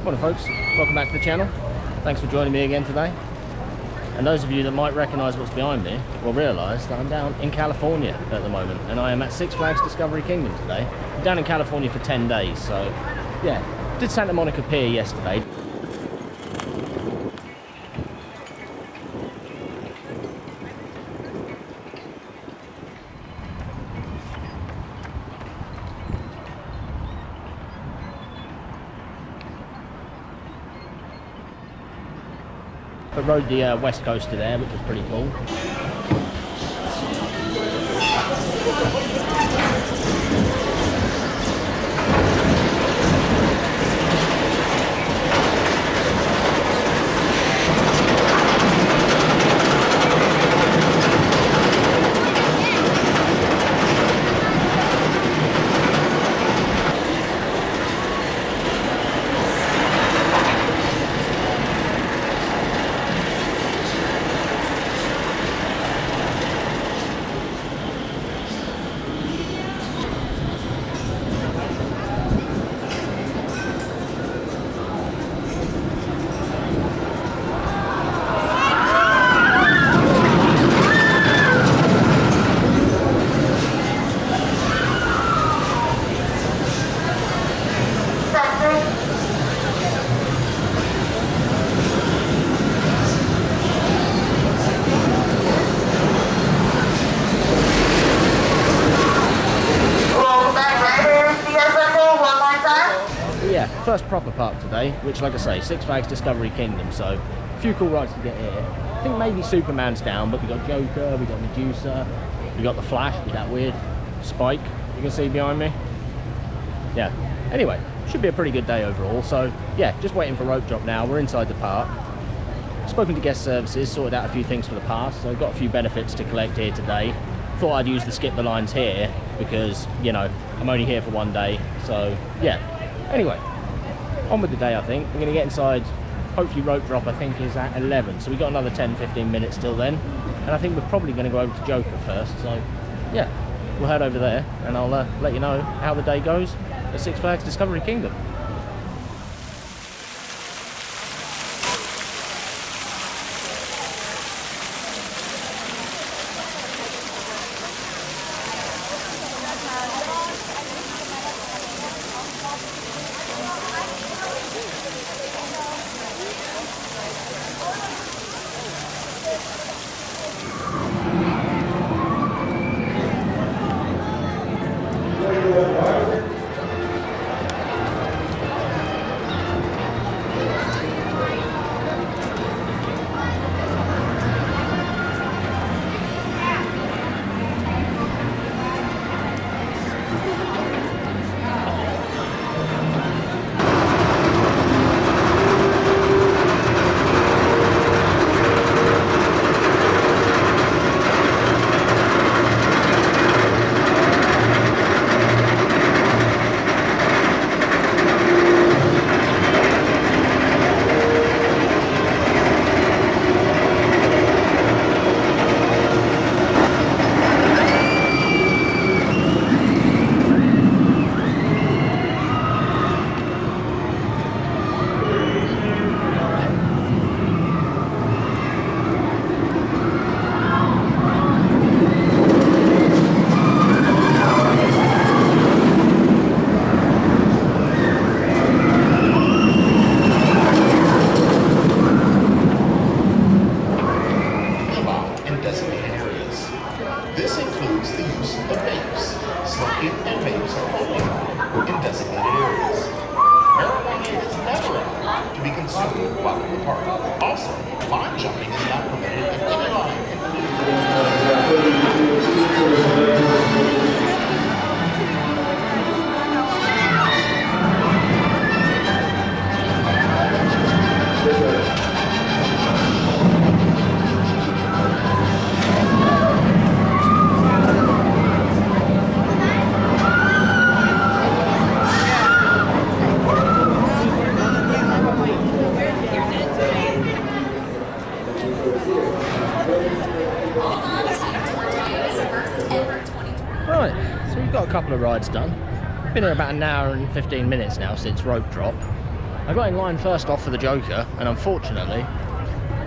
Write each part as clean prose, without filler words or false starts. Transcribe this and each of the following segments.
Morning folks, welcome back to the channel. Thanks for joining me again today. And those of you that might recognise what's behind me will realise that I'm down in California at the moment, and I am at Six Flags Discovery Kingdom today. I'm down in California for 10 days, so yeah, did Santa Monica Pier yesterday. But rode the west coast of there, which was pretty cool. First proper park today, which, like I say, Six Flags Discovery Kingdom, so a few cool rides to get here. I think maybe Superman's down, but we got Joker, we got Medusa, we got the Flash with that weird spike you can see behind me. Yeah, anyway, should be a pretty good day overall. So yeah, just waiting for rope drop now. We're inside the park. Spoken to guest services, sorted out a few things for the pass, so I've got a few benefits to collect here today. Thought I'd use the skip the lines here because, you know, I'm only here for one day, so yeah. Anyway, on with the day. I think we're going to get inside. Hopefully rope drop I think is at 11, so we got another 10-15 minutes till then, and I think we're probably going to go over to Joker first. So yeah, we'll head over there and I'll let you know how the day goes at Six Flags Discovery Kingdom. Right, so we've got a couple of rides done. Been here about an hour and 15 minutes now since rope drop. I got in line first off for the Joker, and unfortunately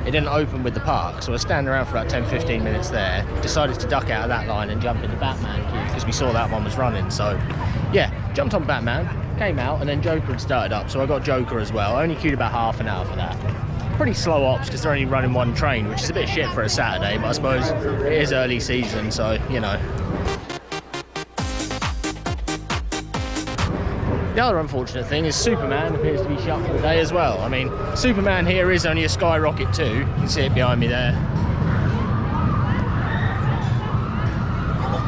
it didn't open with the park, so I was standing around for about 10-15 minutes there, decided to duck out of that line and jump in the Batman queue because we saw that one was running. So yeah, jumped on Batman, came out, and then Joker had started up, so I got Joker as well. I only queued about half an hour for that. Pretty slow ops because they're only running one train, which is a bit shit for a Saturday, but I suppose it is early season, so you know. The other unfortunate thing is Superman appears to be shut for the day as well. I mean, Superman here is only a Skyrocket 2. You can see it behind me there.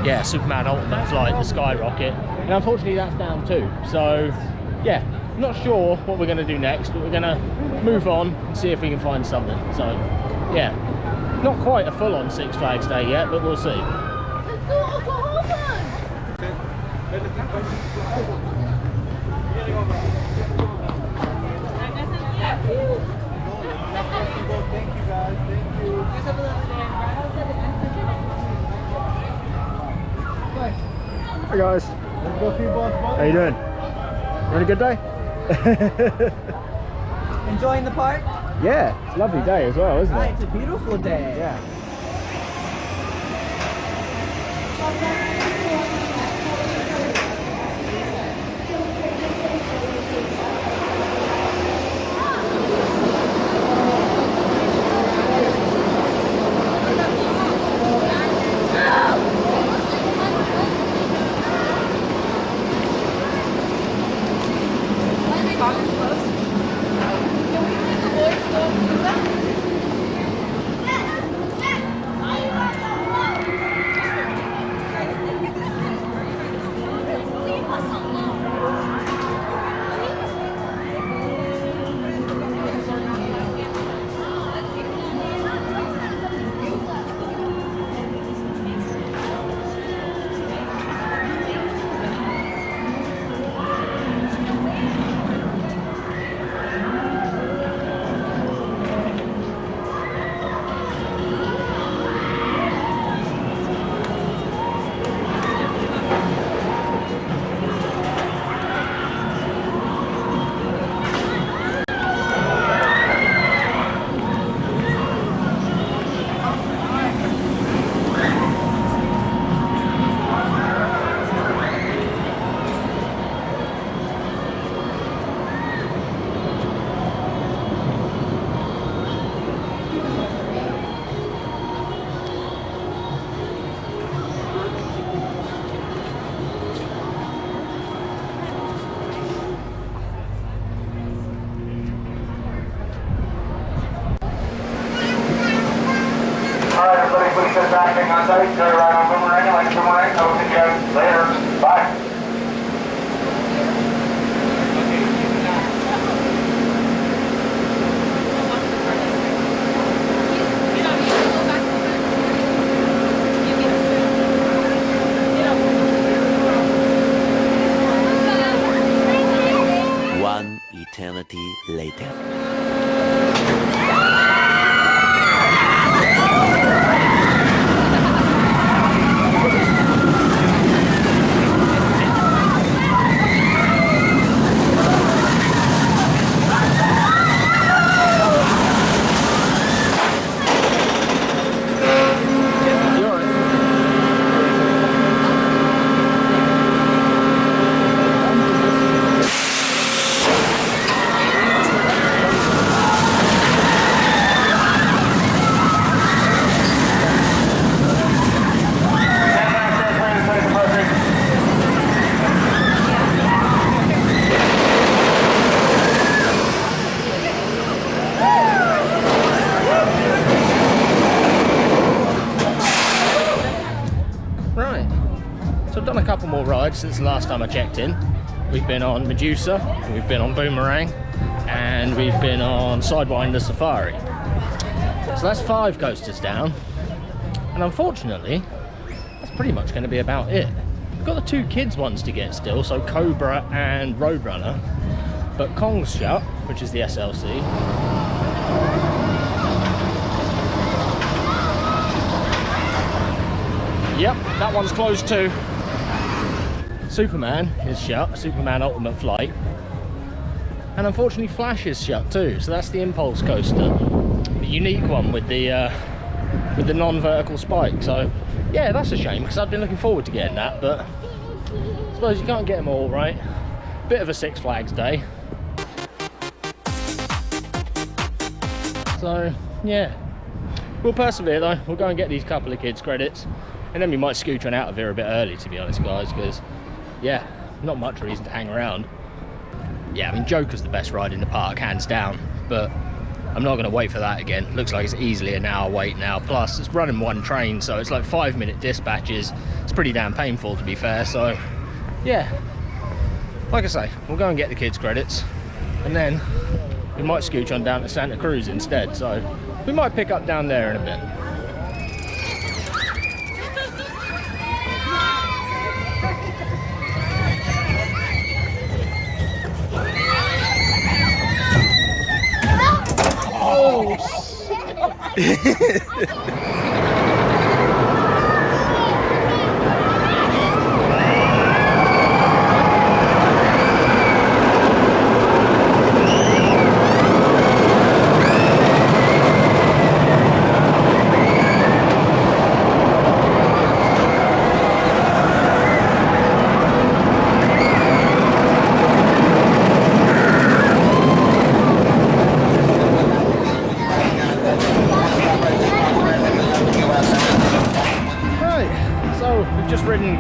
Yeah, Superman Ultimate Flight, the Skyrocket. And unfortunately that's down too. So, yeah, not sure what we're going to do next, but we're going to move on and see if we can find something. So, yeah, not quite a full-on Six Flags day yet, but we'll see. Let's go Oklahoma! Thank you guys, thank you. Hey guys. How you doing? You having a good day? Enjoying the park? Yeah, it's a lovely day as well, isn't it? It's a beautiful day. Yeah. Please sit back, hang on tight, turn around on Boomerang, like Boomerang, I will see you guys later. Bye. One eternity later. More rides since the last time I checked in. We've been on Medusa, we've been on Boomerang, and we've been on Sidewinder Safari. So that's 5 coasters down, and unfortunately that's pretty much going to be about it. We've got the 2 kids ones to get still, so Cobra and Roadrunner, but Kong's shut, which is the SLC. Yep, that one's closed too. Superman is shut, Superman Ultimate Flight. And unfortunately Flash is shut too, so that's the impulse coaster, the unique one with the non-vertical spike. So yeah, that's a shame because I've been looking forward to getting that, but I suppose you can't get them all, right? Bit of a Six Flags day. So yeah, we'll persevere though. We'll go and get these couple of kids credits, and then we might scooch on out of here a bit early, to be honest guys, because yeah, not much reason to hang around. Yeah, I mean, Joker's the best ride in the park, hands down, but I'm not going to wait for that again. Looks like it's easily an hour wait now, plus it's running one train, so it's like 5-minute dispatches. It's pretty damn painful, to be fair. So yeah, like I say, we'll go and get the kids credits, and then we might scooch on down to Santa Cruz instead, so we might pick up down there in a bit.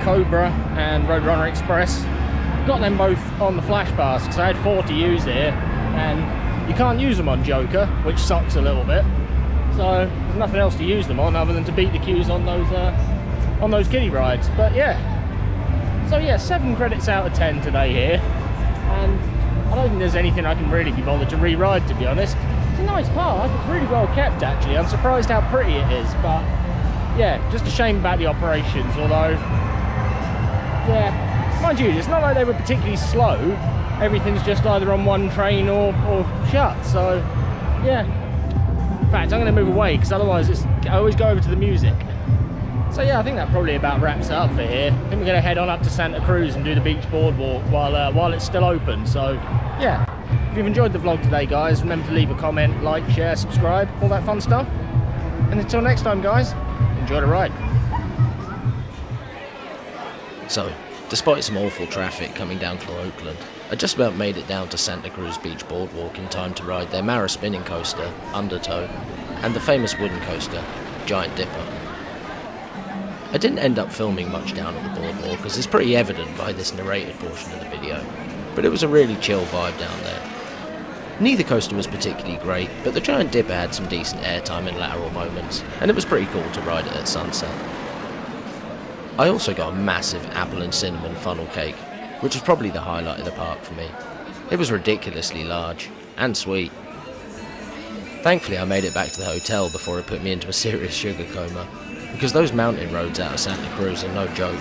Cobra and Roadrunner Express, got them both on the flash pass because I had 4 to use here, and you can't use them on Joker, which sucks a little bit. So there's nothing else to use them on other than to beat the queues on those kiddie rides. But yeah, so yeah, 7 credits out of 10 today here, and I don't think there's anything I can really be bothered to re-ride, to be honest. It's a nice park, it's really well kept actually. I'm surprised how pretty it is, but yeah, just a shame about the operations, although yeah, mind you, it's not like they were particularly slow. Everything's just either on one train or shut, so yeah. In fact, I'm going to move away because otherwise I always go over to the music. So yeah, I think that probably about wraps it up for here. I think we're going to head on up to Santa Cruz and do the beach boardwalk while it's still open. So yeah, if you've enjoyed the vlog today guys, remember to leave a comment, like, share, subscribe, all that fun stuff. And until next time guys, enjoy the ride. So, despite some awful traffic coming down through Oakland, I just about made it down to Santa Cruz Beach Boardwalk in time to ride their Mara spinning coaster, Undertow, and the famous wooden coaster, Giant Dipper. I didn't end up filming much down at the boardwalk, as is pretty evident by this narrated portion of the video, but it was a really chill vibe down there. Neither coaster was particularly great, but the Giant Dipper had some decent airtime in lateral moments, and it was pretty cool to ride it at sunset. I also got a massive apple and cinnamon funnel cake, which was probably the highlight of the park for me. It was ridiculously large, and sweet. Thankfully I made it back to the hotel before it put me into a serious sugar coma, because those mountain roads out of Santa Cruz are no joke,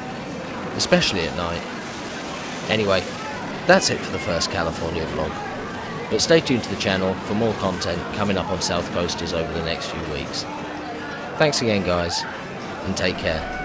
especially at night. Anyway, that's it for the first California vlog, but stay tuned to the channel for more content coming up on South Coasters over the next few weeks. Thanks again guys, and take care.